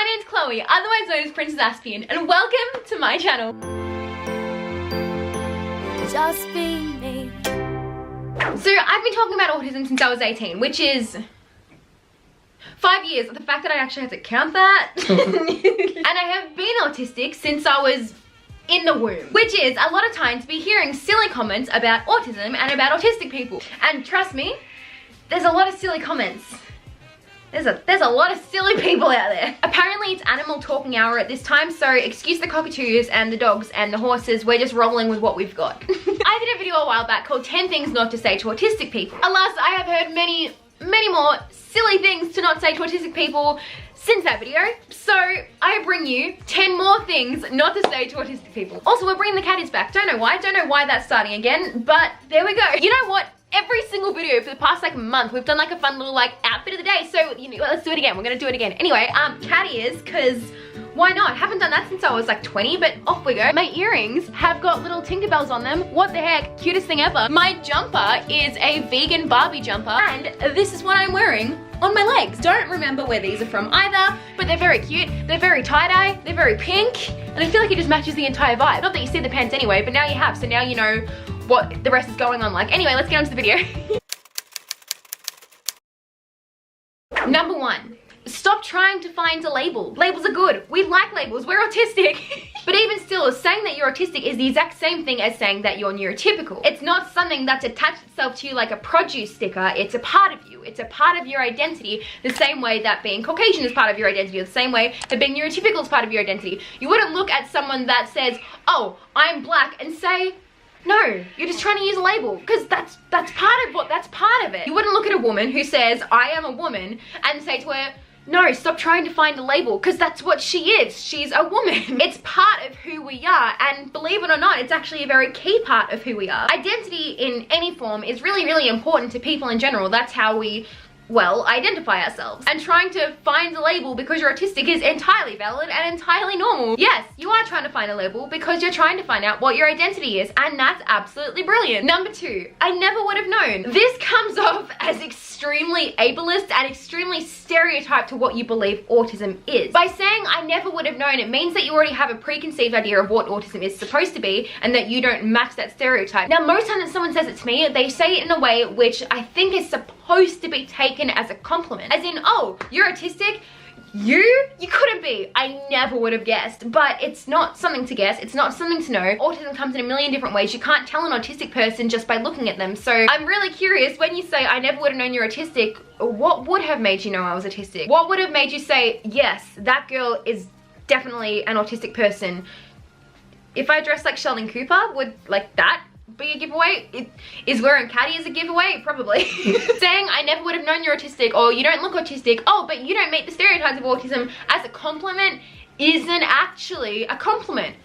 name's Chloe, otherwise known as Princess Aspien, and welcome to my channel. Just be me. So I've been talking about autism since I was 18, which is 5 years. The fact that I actually have to count that. And I have been autistic since I was in the womb, which is a lot of times to be hearing silly comments about autism and about autistic people. And trust me, there's a lot of silly comments. There's a lot of silly people out there. Apparently it's animal talking hour at this time, so excuse the cockatoos and the dogs and the horses, we're just rolling with what we've got. I did a video a while back called 10 things not to say to autistic people. Alas, I have heard many more silly things to not say to autistic people since that video. So I bring you 10 more things not to say to autistic people. Also, we're bringing the catties back. Don't know why that's starting again, but there we go. You know what? Every single video for the past like month, we've done like a fun little like outfit of the day. So, you know, let's do it again. We're gonna do it again. Anyway, cat ears, cause why not? Haven't done that since I was like 20, but off we go. My earrings have got little Tinkerbells on them. What the heck? Cutest thing ever. My jumper is a vegan Barbie jumper, and this is what I'm wearing on my legs. Don't remember where these are from either, but they're very cute. They're very tie-dye, they're very pink, and I feel like it just matches the entire vibe. Not that you see the pants anyway, but now you have, so now you know what the rest is going on like. Anyway, let's get on to the video. Number 1. Stop trying to find a label. Labels are good. We like labels. We're autistic. But even still, saying that you're autistic is the exact same thing as saying that you're neurotypical. It's not something that's attached itself to you like a produce sticker. It's a part of you. It's a part of your identity, the same way that being Caucasian is part of your identity, or the same way that being neurotypical is part of your identity. You wouldn't look at someone that says, oh, I'm black, and say, no, you're just trying to use a label, because that's part of it. You wouldn't look at a woman who says, I am a woman, and say to her, no, stop trying to find a label, because that's what she is. She's a woman. It's part of who we are, and believe it or not, it's actually a very key part of who we are. Identity in any form is really important to people in general. That's how we, well, identify ourselves. And trying to find a label because you're autistic is entirely valid and entirely normal. Yes, you are trying to find a label because you're trying to find out what your identity is, and that's absolutely brilliant. Number 2, I never would have known. This comes off as extremely ableist and extremely stereotyped to what you believe autism is. By saying I never would have known, it means that you already have a preconceived idea of what autism is supposed to be and that you don't match that stereotype. Now, most times that someone says it to me, they say it in a way which I think is supposed to be taken as a compliment. As in, oh, you're autistic? You couldn't be. I never would have guessed. But it's not something to guess. It's not something to know. Autism comes in a million different ways. You can't tell an autistic person just by looking at them. So I'm really curious, when you say I never would have known you're autistic, what would have made you know I was autistic? What would have made you say, yes, that girl is definitely an autistic person? If I dressed like Sheldon Cooper, would like that be a giveaway? Is wearing cat ears a giveaway? Probably. Saying I never would have known you're autistic, or you don't look autistic, oh, but you don't meet the stereotypes of autism, as a compliment isn't actually a compliment.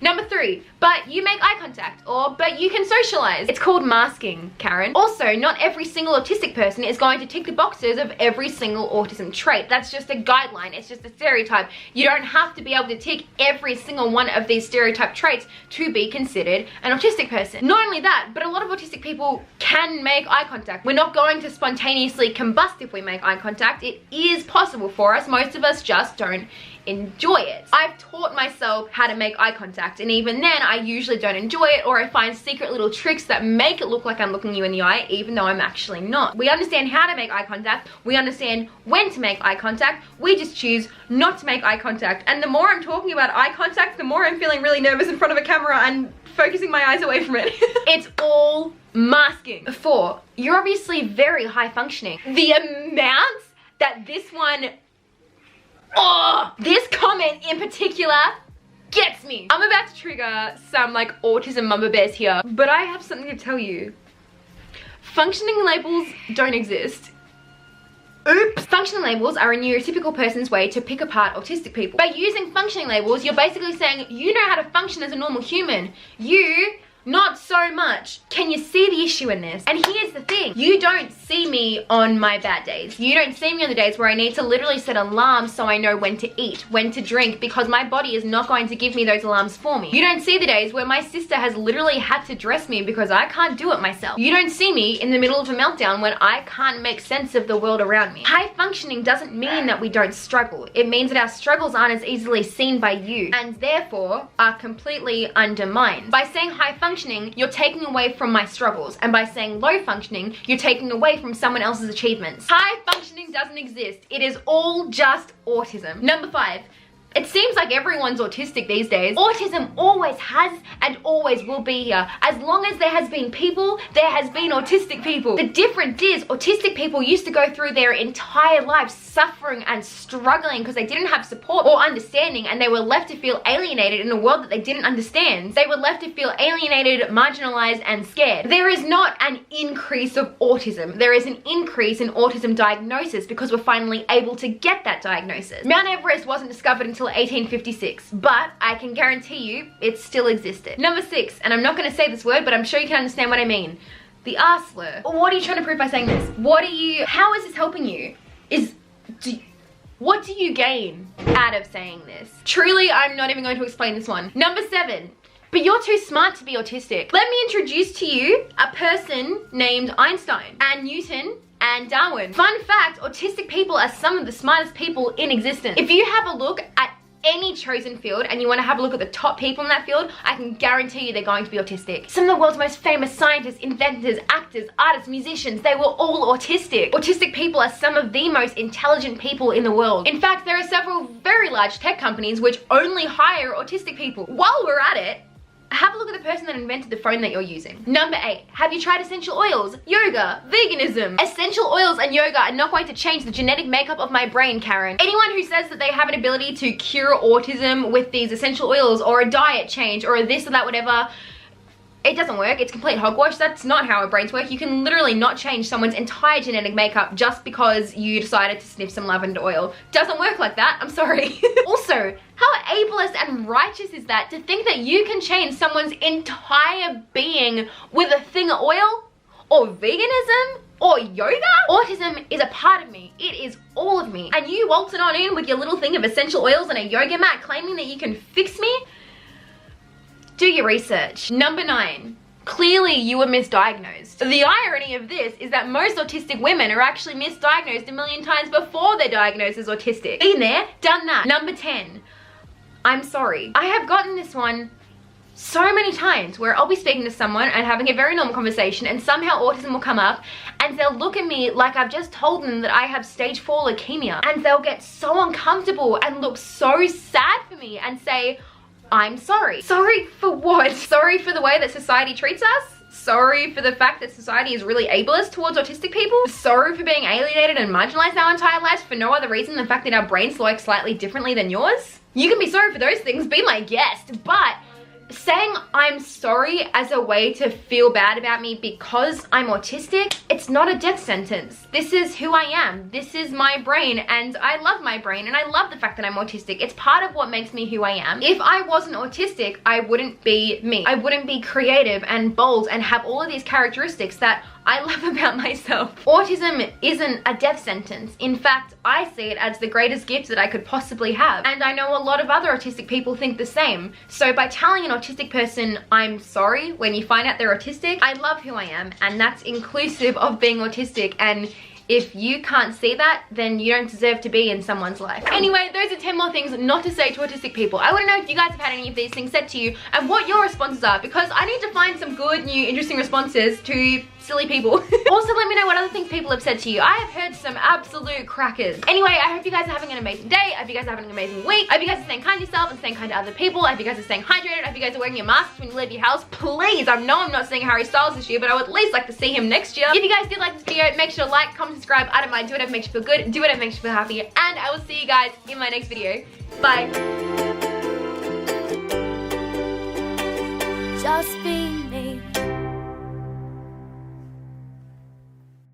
Number 3, but you make eye contact, or but you can socialize. It's called masking, Karen. Also, not every single autistic person is going to tick the boxes of every single autism trait. That's just a guideline, it's just a stereotype. You don't have to be able to tick every single one of these stereotype traits to be considered an autistic person. Not only that, but a lot of autistic people can make eye contact. We're not going to spontaneously combust if we make eye contact. It is possible for us. Most of us just don't enjoy it. I've taught myself how to make eye contact, and even then I usually don't enjoy it, or I find secret little tricks that make it look like I'm looking you in the eye even though I'm actually not. We understand how to make eye contact, we understand when to make eye contact, we just choose not to make eye contact. And the more I'm talking about eye contact, the more I'm feeling really nervous in front of a camera and focusing my eyes away from it. It's all masking. 4, you're obviously very high functioning. The amount that this one, oh, this comment in particular gets me. I'm about to trigger some like autism mama bears here, but I have something to tell you. Functioning labels don't exist. Oops. Functioning labels are a neurotypical person's way to pick apart autistic people. By using functioning labels, you're basically saying you know how to function as a normal human. You Not so much. Can you see the issue in this? And here's the thing. You don't see me on my bad days. You don't see me on the days where I need to literally set alarms so I know when to eat, when to drink, because my body is not going to give me those alarms for me. You don't see the days where my sister has literally had to dress me because I can't do it myself. You don't see me in the middle of a meltdown when I can't make sense of the world around me. High functioning doesn't mean that we don't struggle. It means that our struggles aren't as easily seen by you and therefore are completely undermined. By saying high functioning, you're taking away from my struggles, and by saying low functioning, you're taking away from someone else's achievements. High functioning doesn't exist. It is all just autism. Number 5. It seems like everyone's autistic these days. Autism always has and always will be here. As long as there has been people, there has been autistic people. The difference is autistic people used to go through their entire lives suffering and struggling because they didn't have support or understanding, and they were left to feel alienated in a world that they didn't understand. They were left to feel alienated, marginalized, and scared. There is not an increase of autism. There is an increase in autism diagnosis because we're finally able to get that diagnosis. Mount Everest wasn't discovered until 1856, but I can guarantee you it still existed. Number 6, and I'm not going to say this word, but I'm sure you can understand what I mean. The R slur. What are you trying to prove by saying this? How is this helping you? What do you gain out of saying this? Truly, I'm not even going to explain this one. Number 7. But you're too smart to be autistic. Let me introduce to you a person named Einstein and Newton and Darwin. Fun fact, autistic people are some of the smartest people in existence. If you have a look at any chosen field and you want to have a look at the top people in that field, I can guarantee you they're going to be autistic. Some of the world's most famous scientists, inventors, actors, artists, musicians, they were all autistic. Autistic people are some of the most intelligent people in the world. In fact, there are several very large tech companies which only hire autistic people. While we're at it, have a look at the person that invented the phone that you're using. Number 8, have you tried essential oils, yoga, veganism? Essential oils and yoga are not going to change the genetic makeup of my brain, Karen. Anyone who says that they have an ability to cure autism with these essential oils or a diet change or a this or that, whatever, it doesn't work. It's complete hogwash. That's not how our brains work. You can literally not change someone's entire genetic makeup just because you decided to sniff some lavender oil. Doesn't work like that. I'm sorry. Also, how ableist and righteous is that to think that you can change someone's entire being with a thing of oil or veganism or yoga? Autism is a part of me. It is all of me. And you waltzing on in with your little thing of essential oils and a yoga mat claiming that you can fix me? Do your research. Number 9, clearly you were misdiagnosed. The irony of this is that most autistic women are actually misdiagnosed a million times before they're diagnosed as autistic. Been there, done that. Number 10, I'm sorry. I have gotten this one so many times where I'll be speaking to someone and having a very normal conversation and somehow autism will come up and they'll look at me like I've just told them that I have stage 4 leukemia, and they'll get so uncomfortable and look so sad for me and say, I'm sorry. Sorry for what? Sorry for the way that society treats us? Sorry for the fact that society is really ableist towards autistic people? Sorry for being alienated and marginalized our entire lives for no other reason than the fact that our brains work slightly differently than yours? You can be sorry for those things, be my guest, but saying I'm sorry as a way to feel bad about me because I'm autistic, it's not a death sentence. This is who I am. This is my brain, and I love my brain, and I love the fact that I'm autistic. It's part of what makes me who I am. If I wasn't autistic, I wouldn't be me. I wouldn't be creative and bold and have all of these characteristics that I love about myself. Autism isn't a death sentence. In fact, I see it as the greatest gift that I could possibly have. And I know a lot of other autistic people think the same. So by telling an autistic person, I'm sorry, when you find out they're autistic, I love who I am. And that's inclusive of being autistic. And if you can't see that, then you don't deserve to be in someone's life. Anyway, those are 10 more things not to say to autistic people. I want to know if you guys have had any of these things said to you and what your responses are, because I need to find some good, new, interesting responses to silly people. Also, let me know what other things people have said to you. I have heard some absolute crackers. Anyway, I hope you guys are having an amazing day. I hope you guys are having an amazing week. I hope you guys are staying kind to yourself and staying kind to other people. I hope you guys are staying hydrated. I hope you guys are wearing your masks when you leave your house. Please, I know I'm not seeing Harry Styles this year, but I would at least like to see him next year. If you guys did like this video, make sure to like, comment, subscribe. I don't mind. Do whatever makes you feel good. Do whatever makes you feel happy. And I will see you guys in my next video. Bye. Just